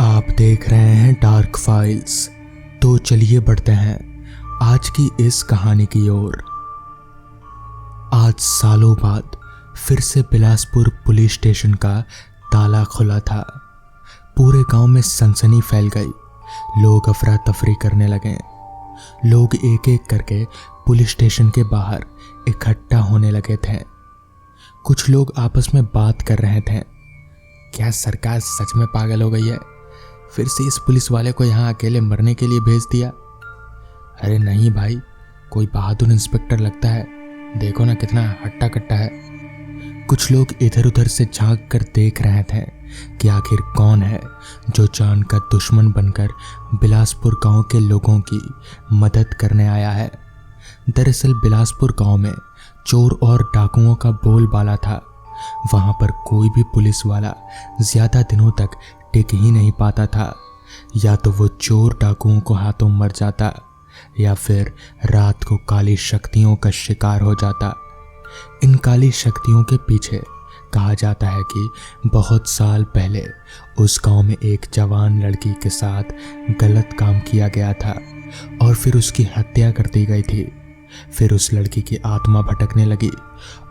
आप देख रहे हैं डार्क फाइल्स। तो चलिए बढ़ते हैं आज की इस कहानी की ओर। आज सालों बाद फिर से बिलासपुर पुलिस स्टेशन का ताला खुला था। पूरे गांव में सनसनी फैल गई। लोग अफरा तफरी करने लगे। लोग एक एक करके पुलिस स्टेशन के बाहर इकट्ठा होने लगे थे। कुछ लोग आपस में बात कर रहे थे, क्या सरकार सच में पागल हो गई है? फिर से इस पुलिस वाले को यहाँ अकेले मरने के लिए भेज दिया। अरे नहीं भाई, कोई बहादुर इंस्पेक्टर लगता है, देखो ना कितना हट्टा कट्टा है। कुछ लोग इधर उधर से झांक कर देख रहे थे कि आखिर कौन है जो जान का दुश्मन बनकर बिलासपुर गांव के लोगों की मदद करने आया है। दरअसल बिलासपुर गांव में चोर और डाकुओं का बोलबाला था। वहां पर कोई भी पुलिस वाला ज्यादा दिनों तक टिक ही नहीं पाता था। या तो वो चोर डाकुओं को हाथों मर जाता या फिर रात को काली शक्तियों का शिकार हो जाता। इन काली शक्तियों के पीछे कहा जाता है कि बहुत साल पहले उस गांव में एक जवान लड़की के साथ गलत काम किया गया था और फिर उसकी हत्या कर दी गई थी। फिर उस लड़की की आत्मा भटकने लगी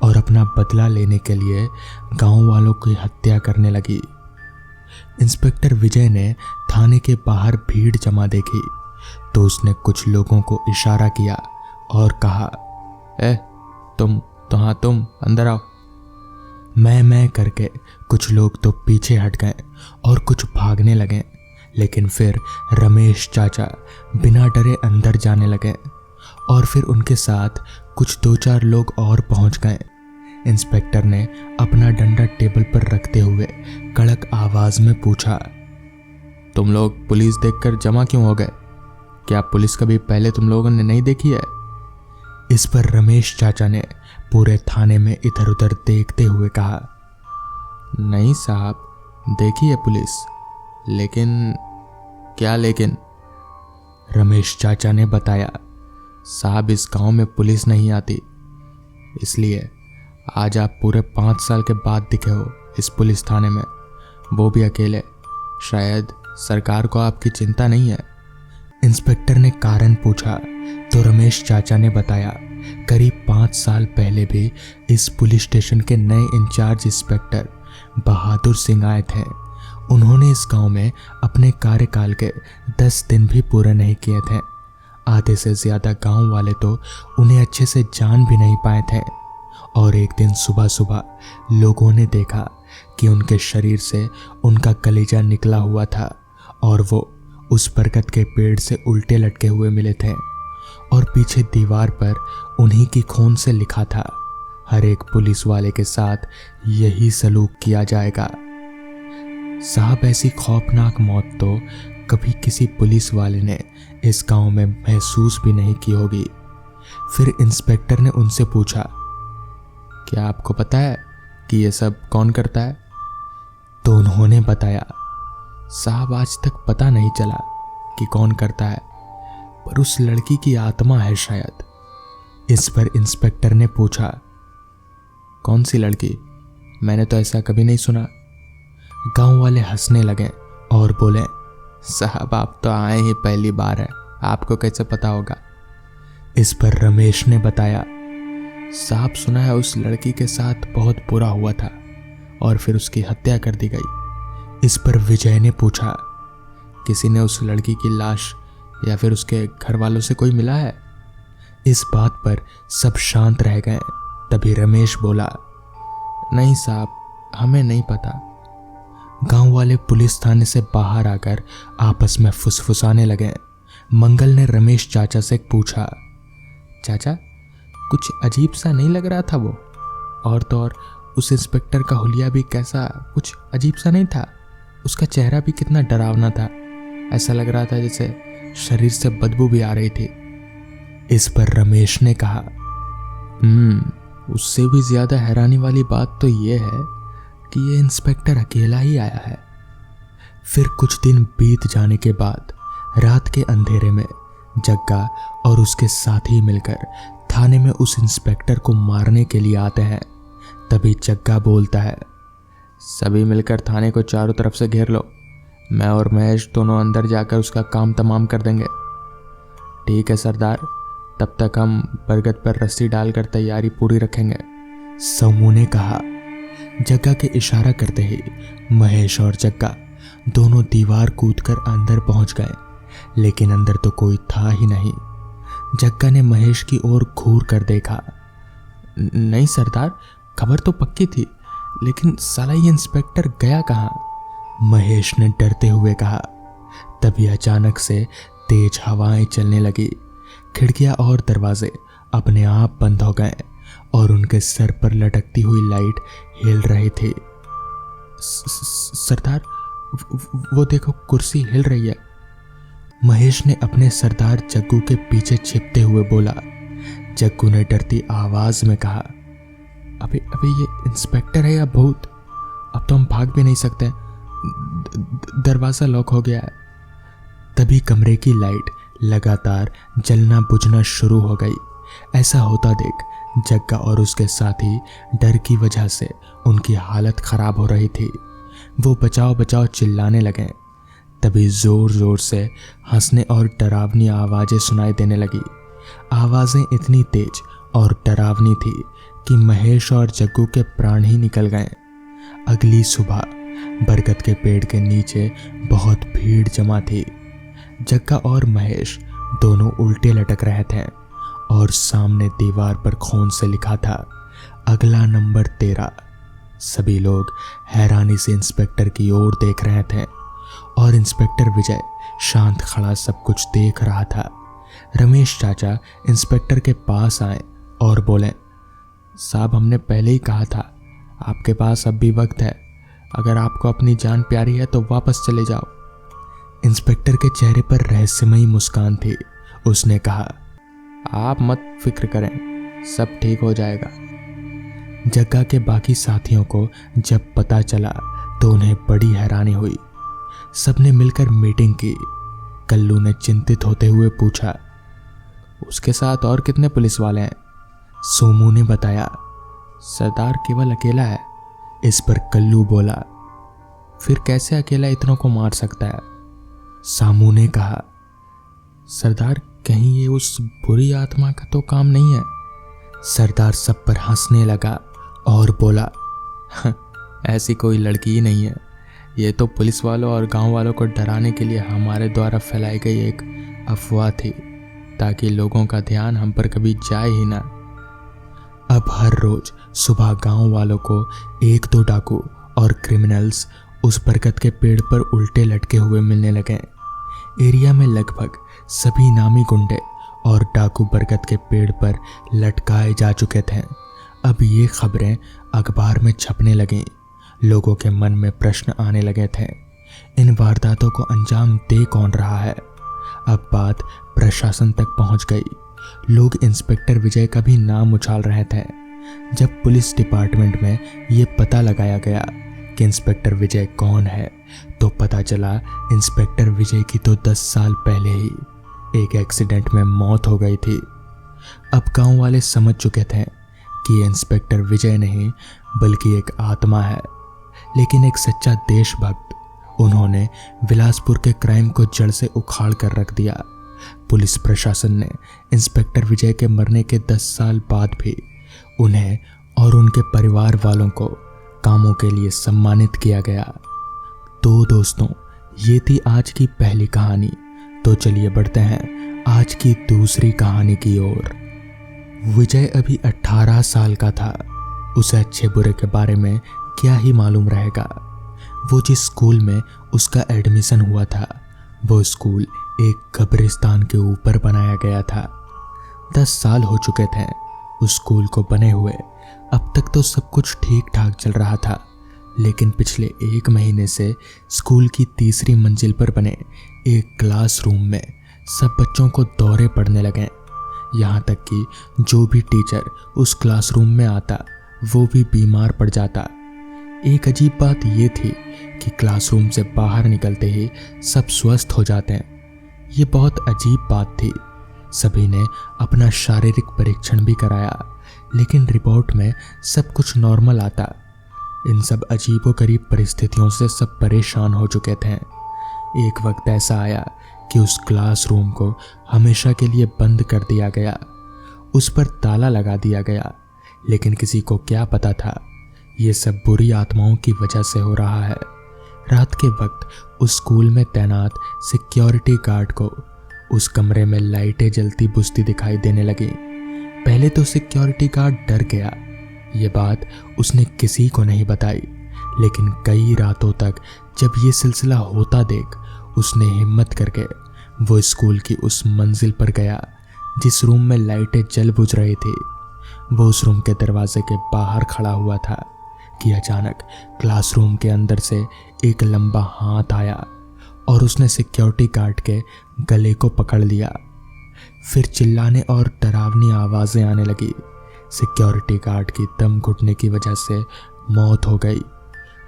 और अपना बदला लेने के लिए गांव वालों की हत्या करने लगी। इंस्पेक्टर विजय ने थाने के बाहर भीड़ जमा देखी तो उसने कुछ लोगों को इशारा किया और कहा, तुम अंदर आओ। मैं करके कुछ लोग तो पीछे हट गए और कुछ भागने लगे, लेकिन फिर रमेश चाचा बिना डरे अंदर जाने लगे और फिर उनके साथ कुछ 2-4 लोग और पहुंच गए। इंस्पेक्टर ने अपना डंडा टेबल पर रखते हुए कड़क आवाज में पूछा, तुम लोग पुलिस देखकर जमा क्यों हो गए? क्या पुलिस कभी पहले तुम लोगों ने नहीं देखी है? इस पर रमेश चाचा ने पूरे थाने में इधर उधर देखते हुए कहा, नहीं साहब, देखी है पुलिस, लेकिन क्या लेकिन? रमेश चाचा ने बताया, साहब इस गांव में पुलिस नहीं आती, इसलिए आज आप पूरे 5 साल के बाद दिखे हो इस पुलिस थाने में, वो भी अकेले। शायद सरकार को आपकी चिंता नहीं है। इंस्पेक्टर ने कारण पूछा तो रमेश चाचा ने बताया, करीब 5 साल पहले भी इस पुलिस स्टेशन के नए इंचार्ज इंस्पेक्टर बहादुर सिंह आए थे। उन्होंने इस गांव में अपने कार्यकाल के 10 दिन भी पूरे नहीं किए थे। आधे से ज्यादा गांव वाले तो उन्हें अच्छे से जान भी नहीं पाए थे। और एक दिन सुबह सुबह लोगों ने देखा कि उनके शरीर से उनका कलेजा निकला हुआ था और वो उस बरगद के पेड़ से उल्टे लटके हुए मिले थे और पीछे दीवार पर उन्हीं की खून से लिखा था, हर एक पुलिस वाले के साथ यही सलूक किया जाएगा। साहब ऐसी खौफनाक मौत तो कभी किसी पुलिस वाले ने इस गांव में महसूस भी नहीं की होगी। फिर इंस्पेक्टर ने उनसे पूछा, क्या आपको पता है कि ये सब कौन करता है? तो उन्होंने बताया, साहब आज तक पता नहीं चला कि कौन करता है, पर उस लड़की की आत्मा है शायद। इस पर इंस्पेक्टर ने पूछा, कौन सी लड़की? मैंने तो ऐसा कभी नहीं सुना। गांव वाले हंसने लगे और बोले, साहब आप तो आए ही पहली बार है, आपको कैसे पता होगा? इस पर रमेश ने बताया, साहब सुना है उस लड़की के साथ बहुत बुरा हुआ था और फिर उसकी हत्या कर दी गई। इस पर विजय ने पूछा, किसी ने उस लड़की की लाश या फिर उसके घर वालों से कोई मिला है? इस बात पर सब शांत रह गए। तभी रमेश बोला, नहीं साहब, हमें नहीं पता। गांव वाले पुलिस थाने से बाहर आकर आपस में फुसफुसाने लगे। मंगल ने रमेश चाचा से पूछा, चाचा कुछ अजीब सा नहीं लग रहा था वो? और तो और उस इंस्पेक्टर का हुलिया भी कैसा कुछ अजीब सा नहीं था? उसका चेहरा भी कितना डरावना था, ऐसा लग रहा था जैसे शरीर से बदबू भी आ रही थी। इस पर रमेश ने कहा, उससे भी ज्यादा हैरानी वाली बात तो ये है कि ये इंस्पेक्टर अकेला ही आया है। फिर कुछ दिन बीत जाने के बाद रात के अंधेरे में जग्गा और उसके साथी मिलकर थाने में उस इंस्पेक्टर को मारने के लिए आते हैं। तभी जग्गा बोलता है, सभी मिलकर थाने को चारों तरफ से घेर लो, मैं और महेश दोनों अंदर जाकर उसका काम तमाम कर देंगे। ठीक है सरदार, तब तक हम बरगद पर रस्सी डालकर तैयारी पूरी रखेंगे, समू ने कहा। जग्गा के इशारा करते ही महेश और जग्गा दोनों दीवार कूदकर अंदर पहुंच गए, लेकिन अंदर तो कोई था ही नहीं। जग्गा ने महेश की ओर घूर कर देखा। नहीं सरदार, खबर तो पक्की थी, लेकिन साला ये इंस्पेक्टर गया कहाँ? महेश ने डरते हुए कहा। तभी अचानक से तेज हवाएं चलने लगी। खिड़कियां और दरवाजे अपने आप बंद हो गए और उनके सर पर लटकती हुई लाइट हिल रही थी। सरदार, वो देखो, कुर्सी हिल रही है, महेश ने अपने सरदार जग्गू के पीछे छिपते हुए बोला। जग्गू ने डरती आवाज में कहा, अबे अबे ये इंस्पेक्टर है या भूत? अब तो हम भाग भी नहीं सकते, दरवाजा लॉक हो गया है। तभी कमरे की लाइट लगातार जलना बुझना शुरू हो गई। ऐसा होता देख जग्गा और उसके साथी डर की वजह से उनकी हालत खराब हो रही थी। वो बचाओ बचाओ चिल्लाने लगे। तभी जोर जोर से हंसने और डरावनी आवाजें सुनाई देने लगी। आवाजें इतनी तेज और डरावनी थी कि महेश और जग्गू के प्राण ही निकल गए। अगली सुबह बरगद के पेड़ के नीचे बहुत भीड़ जमा थी। जग्गा और महेश दोनों उल्टे लटक रहे थे और सामने दीवार पर खून से लिखा था, अगला नंबर 13। सभी लोग हैरानी से इंस्पेक्टर की ओर देख रहे थे और इंस्पेक्टर विजय शांत खड़ा सब कुछ देख रहा था। रमेश चाचा इंस्पेक्टर के पास आए और बोले, साहब हमने पहले ही कहा था, आपके पास अब भी वक्त है, अगर आपको अपनी जान प्यारी है तो वापस चले जाओ। इंस्पेक्टर के चेहरे पर रहस्यमयी मुस्कान थी। उसने कहा, आप मत फिक्र करें, सब ठीक हो जाएगा। जग्गा के बाकी साथियों को जब पता चला तो उन्हें बड़ी हैरानी हुई। सबने मिलकर मीटिंग की। कल्लू ने चिंतित होते हुए पूछा, उसके साथ और कितने पुलिस वाले हैं? सोमू ने बताया, सरदार केवल अकेला है। इस पर कल्लू बोला, फिर कैसे अकेला इतनों को मार सकता है? सामू ने कहा, सरदार कहीं ये उस बुरी आत्मा का तो काम नहीं है? सरदार सब पर हंसने लगा और बोला, ऐसी कोई लड़की ही नहीं है, ये तो पुलिस वालों और गांव वालों को डराने के लिए हमारे द्वारा फैलाई गई एक अफवाह थी, ताकि लोगों का ध्यान हम पर कभी जाए ही ना। अब हर रोज सुबह गांव वालों को 1-2 डाकू और क्रिमिनल्स उस बरगद के पेड़ पर उल्टे लटके हुए मिलने लगे। एरिया में लगभग सभी नामी गुंडे और डाकू बरगद के पेड़ पर लटकाए जा चुके थे। अब ये खबरें अखबार में छपने लगीं। लोगों के मन में प्रश्न आने लगे थे, इन वारदातों को अंजाम दे कौन रहा है? अब बात प्रशासन तक पहुंच गई। लोग इंस्पेक्टर विजय का भी नाम उछाल रहे थे। जब पुलिस डिपार्टमेंट में ये पता लगाया गया कि इंस्पेक्टर विजय कौन है, तो पता चला इंस्पेक्टर विजय की तो 10 साल पहले ही एक एक्सीडेंट में मौत हो गई थी। अब गांव वाले समझ चुके थे कि ये इंस्पेक्टर विजय नहीं बल्कि एक आत्मा है, लेकिन एक सच्चा देशभक्त। उन्होंने बिलासपुर के क्राइम को जड़ से उखाड़ कर रख दिया। पुलिस प्रशासन ने इंस्पेक्टर विजय के मरने के 10 साल बाद भी उन्हें और उनके परिवार वालों को कामों के लिए सम्मानित किया गया। तो दोस्तों, ये थी आज की पहली कहानी। तो चलिए बढ़ते हैं आज की दूसरी कहानी की ओर। विजय अभी 18 साल का था। उसे अच्छे बुरे के बारे में क्या ही मालूम रहेगा। वो जिस स्कूल में उसका एडमिशन हुआ था, वो स्कूल एक कब्रिस्तान के ऊपर बनाया गया था। 10 साल हो चुके थे उस स्कूल को बने हुए। अब तक तो सब कुछ ठीक ठाक चल रहा था, लेकिन पिछले 1 महीने से स्कूल की 3री मंजिल पर बने एक क्लासरूम में सब बच्चों को दौरे पड़ने लगे। यहाँ तक कि जो भी टीचर उस क्लासरूम में आता वो भी बीमार पड़ जाता। एक अजीब बात ये थी कि क्लासरूम से बाहर निकलते ही सब स्वस्थ हो जाते हैं। ये बहुत अजीब बात थी। सभी ने अपना शारीरिक परीक्षण भी कराया, लेकिन रिपोर्ट में सब कुछ नॉर्मल आता। इन सब अजीबोगरीब परिस्थितियों से सब परेशान हो चुके थे। एक वक्त ऐसा आया कि उस क्लासरूम को हमेशा के लिए बंद कर दिया गया, उस पर ताला लगा दिया गया। लेकिन किसी को क्या पता था ये सब बुरी आत्माओं की वजह से हो रहा है। रात के वक्त उस स्कूल में तैनात सिक्योरिटी गार्ड को उस कमरे में लाइटें जलती बुझती दिखाई देने लगी। पहले तो सिक्योरिटी गार्ड डर गया। ये बात उसने किसी को नहीं बताई, लेकिन कई रातों तक जब ये सिलसिला होता देख उसने हिम्मत करके वो स्कूल की उस मंजिल पर गया जिस रूम में लाइटें जल बुझ रही थी। वो उस रूम के दरवाजे के बाहर खड़ा हुआ था कि अचानक क्लासरूम के अंदर से एक लंबा हाथ आया और उसने सिक्योरिटी गार्ड के गले को पकड़ लिया। फिर चिल्लाने और डरावनी आवाज़ें आने लगी। सिक्योरिटी गार्ड की दम घुटने की वजह से मौत हो गई।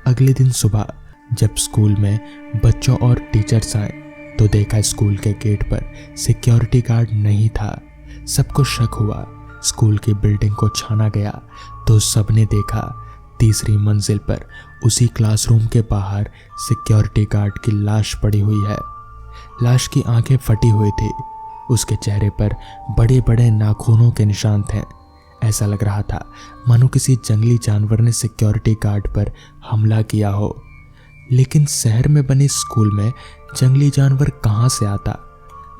अगले दिन सुबह जब स्कूल में बच्चों और टीचर्स आए तो देखा स्कूल के गेट पर सिक्योरिटी गार्ड नहीं था। सबको शक हुआ। स्कूल की बिल्डिंग को छाना गया तो सबने देखा तीसरी मंजिल पर उसी क्लासरूम के बाहर सिक्योरिटी गार्ड की लाश पड़ी हुई है। लाश की आंखें फटी हुई थी। उसके चेहरे पर बड़े बड़े नाखूनों के निशान थे। ऐसा लग रहा था मानो किसी जंगली जानवर ने सिक्योरिटी गार्ड पर हमला किया हो। लेकिन शहर में बने स्कूल में जंगली जानवर कहाँ से आता,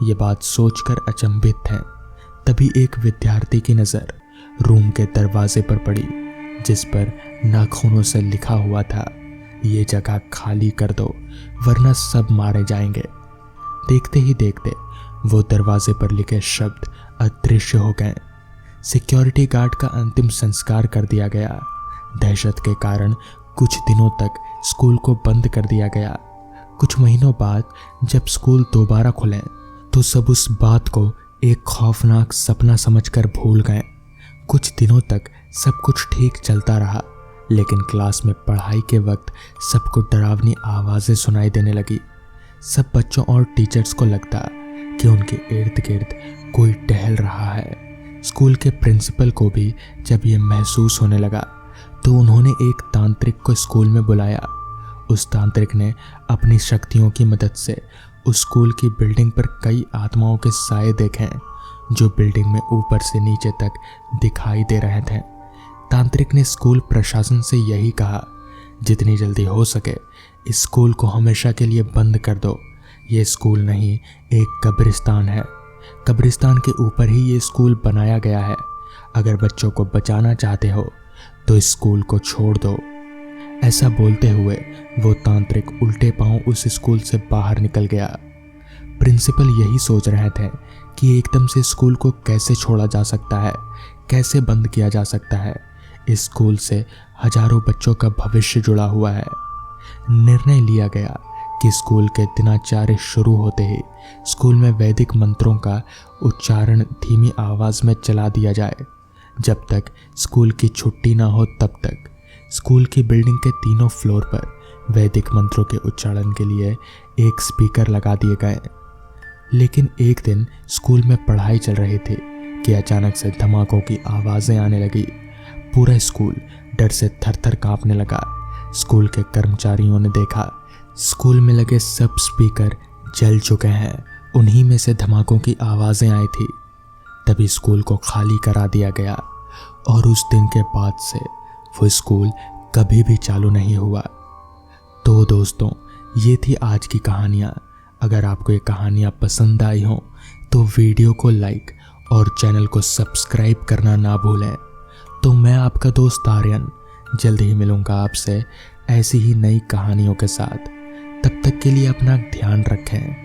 ये बात सोचकर अचंभित थे। तभी एक विद्यार्थी की नज़र रूम के दरवाजे पर पड़ी जिस पर नाखूनों से लिखा हुआ था, ये जगह खाली कर दो वरना सब मारे जाएंगे। देखते ही देखते वो दरवाजे पर लिखे शब्द अदृश्य हो गए। सिक्योरिटी गार्ड का अंतिम संस्कार कर दिया गया। दहशत के कारण कुछ दिनों तक स्कूल को बंद कर दिया गया। कुछ महीनों बाद जब स्कूल दोबारा खुले तो सब उस बात को एक खौफनाक सपना समझकर भूल गए। कुछ दिनों तक सब कुछ ठीक चलता रहा, लेकिन क्लास में पढ़ाई के वक्त सबको डरावनी आवाज़ें सुनाई देने लगी। सब बच्चों और टीचर्स को लगता कि उनके इर्द गिर्द कोई टहल रहा है। स्कूल के प्रिंसिपल को भी जब ये महसूस होने लगा तो उन्होंने एक तांत्रिक को स्कूल में बुलाया। उस तांत्रिक ने अपनी शक्तियों की मदद से उस स्कूल की बिल्डिंग पर कई आत्माओं के साए देखे जो बिल्डिंग में ऊपर से नीचे तक दिखाई दे रहे थे। तांत्रिक ने स्कूल प्रशासन से यही कहा, जितनी जल्दी हो सके इस स्कूल को हमेशा के लिए बंद कर दो। ये स्कूल नहीं, एक कब्रिस्तान है। कब्रिस्तान के ऊपर ही ये स्कूल बनाया गया है। अगर बच्चों को बचाना चाहते हो तो इस स्कूल को छोड़ दो। ऐसा बोलते हुए वो तांत्रिक उल्टे पांव उस स्कूल से बाहर निकल गया। प्रिंसिपल यही सोच रहे थे कि एकदम से स्कूल को कैसे छोड़ा जा सकता है, कैसे बंद किया जा सकता है। इस स्कूल से हजारों बच्चों का भविष्य जुड़ा हुआ है। निर्णय लिया गया कि स्कूल के दिनाचार्य शुरू होते ही स्कूल में वैदिक मंत्रों का उच्चारण धीमी आवाज में चला दिया जाए। जब तक स्कूल की छुट्टी ना हो तब तक स्कूल की बिल्डिंग के तीनों फ्लोर पर वैदिक मंत्रों के उच्चारण के लिए एक स्पीकर लगा दिए गए। लेकिन एक दिन स्कूल में पढ़ाई चल रही थी कि अचानक से धमाकों की आवाज़ें आने लगी। पूरा स्कूल डर से थर-थर कांपने लगा। स्कूल के कर्मचारियों ने देखा स्कूल में लगे सब स्पीकर जल चुके हैं। उन्हीं में से धमाकों की आवाज़ें आई थी। तभी स्कूल को खाली करा दिया गया और उस दिन के बाद से वो स्कूल कभी भी चालू नहीं हुआ। तो दोस्तों, ये थी आज की कहानियाँ। अगर आपको ये कहानियाँ पसंद आई हों तो वीडियो को लाइक और चैनल को सब्सक्राइब करना ना भूलें। तो मैं आपका दोस्त आर्यन जल्द ही मिलूँगा आपसे ऐसी ही नई कहानियों के साथ। तब तक के लिए अपना ध्यान रखें।